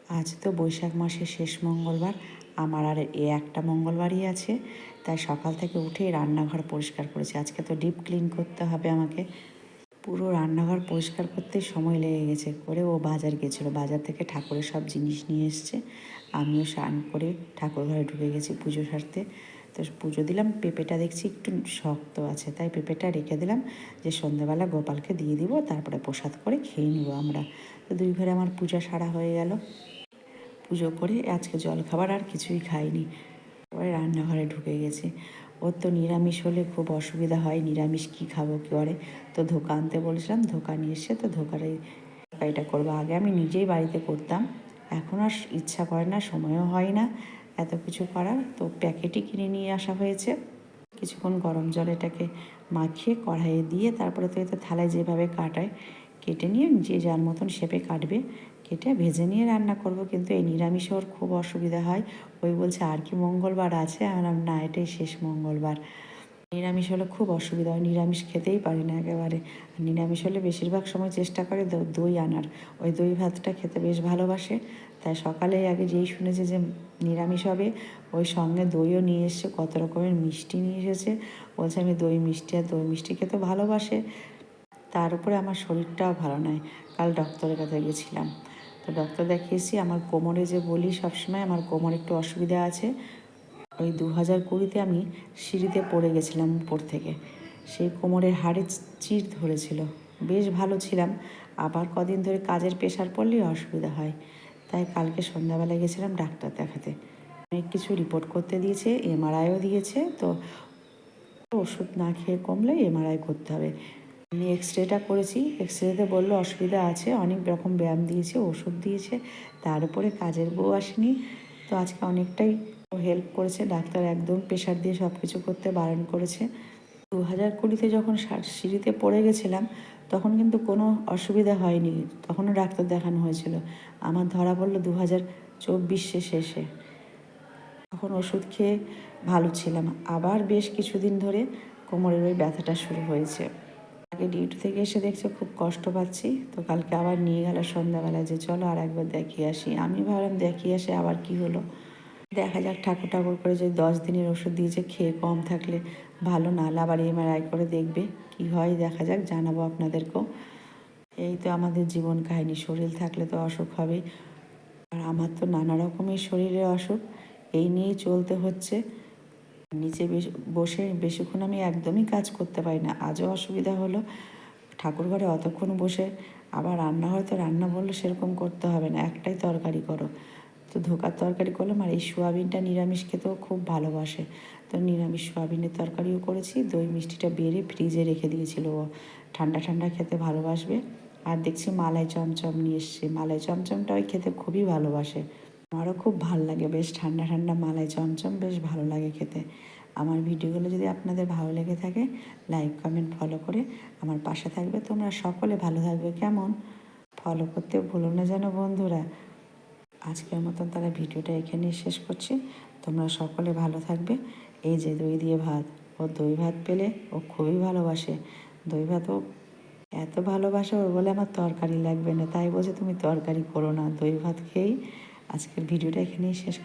আজ তো বৈশাখ মাসের শেষ মঙ্গলবার, আমার আর একটা মঙ্গলবারই আছে, তাই সকাল থেকে উঠেই রান্নাঘর পরিষ্কার করেছি। আজকে তো ডিপ ক্লিন করতে হবে আমাকে। পুরো রান্নাঘর পরিষ্কার করতেই সময় লেগে গেছে। করে ও বাজার গেছিলো, বাজার থেকে ঠাকুরের সব জিনিস নিয়ে এসছে। আমিও স্নান করে ঠাকুর ঘরে ঢুকে গেছি পুজো সারতে। তো পুজো দিলাম, পেঁপেটা দেখছি একটু শক্ত আছে, তাই পেঁপেটা রেখে দিলাম যে সন্ধ্যাবেলা গোপালকে দিয়ে দিব, তারপরে প্রসাদ করে খেয়ে নিব আমরা। তো দুই ঘরে আমার পূজা সারা হয়ে গেল। পুজো করে আজকে জলখাবার আর কিছুই খাইনি, পরে রান্নাঘরে ঢুকে গেছি। ওর তো নিরামিষ হলে খুব অসুবিধা হয়, নিরামিষ কী খাবো কী করে। তো ধোকা আনতে বলেছিলাম, ধোকা নিয়ে এসে তো ধোকারে এটা করবো। আগে আমি নিজেই বাড়িতে করতাম, এখন আর ইচ্ছা করে না, সময়ও হয় না এত কিছু করার। তো প্যাকেটই কিনে নিয়ে আসা হয়েছে। কিছুক্ষণ গরম জল এটাকে মাখিয়ে কড়াইয়ে দিয়ে তারপরে তো এতে থালায় যেভাবে কাটায় কেটে নিয়ে যে যার মতন শেপে কাটবে, কেটে ভেজে নিয়ে রান্না করব। কিন্তু এই নিরামিষে ওর খুব অসুবিধা হয়। ওই বলছে আর কি মঙ্গলবার আছে, আমার না এটাই শেষ মঙ্গলবার। নিরামিষ হলে খুব অসুবিধা হয়, নিরামিষ খেতেই পারি না একেবারে। আর নিরামিষ হলে বেশিরভাগ সময় চেষ্টা করে দই আনার, ওই দই ভাতটা খেতে বেশ ভালোবাসে। তাই সকালে আগে যেই শুনেছে যে নিরামিষ হবে, ওই সঙ্গে দইও নিয়ে এসছে, কত রকমের মিষ্টি নিয়ে এসেছে। বলছে আমি দই মিষ্টি আর দই মিষ্টি খেতে ভালোবাসে। তার উপরে আমার শরীরটাও ভালো নয়। কাল ডক্টরের কাছে গেছিলাম, তো ডক্টর দেখিয়েছি। আমার কোমরে যে বলি সবসময়, আমার কোমরে একটু অসুবিধা আছে। ওই 2020-তে আমি সিঁড়িতে পড়ে গেছিলাম উপর থেকে, সেই কোমরের হাড়ে চির ধরেছিল। বেশ ভালো ছিলাম, আবার কদিন ধরে কাজের প্রেশার পড়লেই অসুবিধা হয়। তাই কালকে সন্ধ্যাবেলায় গেছিলাম ডাক্তার দেখাতে। অনেক কিছু রিপোর্ট করতে দিয়েছে, এমআরআইও দিয়েছে। তো ওষুধ না খেয়ে কমলে এমআরআই করতে হবে। আমি এক্সরেটা করেছি, এক্সরেতে বললো অসুবিধা আছে, অনেক রকম ব্যায়াম দিয়েছে, ওষুধ দিয়েছে। তার উপরে কাজের বউ আসেনি। তো আজকে অনেকটাই হেল্প করেছে ডাক্তার, একদম প্রেশার দিয়ে সব কিছু করতে বারণ করেছে। 2020-তে যখন সিঁড়িতে পড়ে গেছিলাম, তখন কিন্তু কোনো অসুবিধা হয়নি, তখনও ডাক্তার দেখানো হয়েছিল। আমার ধরা পড়লো 2024 শেষে, তখন ওষুধ খেয়ে ভালো ছিলাম। আবার বেশ কিছুদিন ধরে কোমরের ওই ব্যথাটা শুরু হয়েছে। আগে ডিউটি থেকে এসে দেখছে খুব কষ্ট পাচ্ছি, তো কালকে আবার নিয়ে গেল সন্ধ্যাবেলায় যে চলো আর একবার দেখিয়ে আসি। আমি ভাবলাম দেখিয়ে আসে আবার কি হলো, দেখা যাক। ঠাকুর ঠাকুর করে যে 10 দিনের ওষুধ দিয়েছে, খেয়ে কম থাকলে ভালো, নাহলে আবার এমআরআই করে দেখবে কি হয়, দেখা যাক, জানাবো আপনাদেরকেও। এই তো আমাদের জীবন কাহিনী, শরীর থাকলে তো অসুখ হবে। আর আমার তো নানা রকমের শরীরের অসুখ, এই নিয়েই চলতে হচ্ছে। নিচে বসে বেশিক্ষণ আমি একদমই কাজ করতে পারি না। আজও অসুবিধা হলো, ঠাকুর ঘরে অতক্ষণ বসে, আবার রান্নাঘরে তো রান্না বললে সেরকম করতে হবে না, একটাই তরকারি করো। তো ধোকার তরকারি করলাম, আর এই সোয়াবিনটা নিরামিষ খেতেও খুব ভালোবাসে। তো নিরামিষ সোয়াবিনের তরকারিও করেছি। দই মিষ্টিটা বেড়ে ফ্রিজে রেখে দিয়েছিল, ও ঠান্ডা ঠান্ডা খেতে ভালোবাসবে। আর দেখছি মালাই চমচম নিয়ে এসছে, মালাই চমচমটা ওই খেতে খুবই ভালোবাসে। আমারও খুব ভালো লাগে, বেশ ঠান্ডা ঠান্ডা মালাই চমচম বেশ ভালো লাগে খেতে। আমার ভিডিওগুলো যদি আপনাদের ভালো লেগে থাকে, লাইক কমেন্ট ফলো করে আমার পাশে থাকবে। তোমরা সকলে ভালো থাকবে, কেমন? ফলো করতে ভুলো না যেন বন্ধুরা। আজকের মতন তাহলে ভিডিওটা এখানেই শেষ করছি। তোমরা সকলে ভালো থাকবে। এই যে দই দিয়ে ভাত, ও দই ভাত পেলে ও খুবই ভালোবাসে। দই ভাতও এত ভালোবাসে, ওর বলে আমার তরকারি লাগবে না, তাই বলছে তুমি তরকারি করো না, দই ভাত খেয়েই আজকের ভিডিওটা এখানেই শেষ।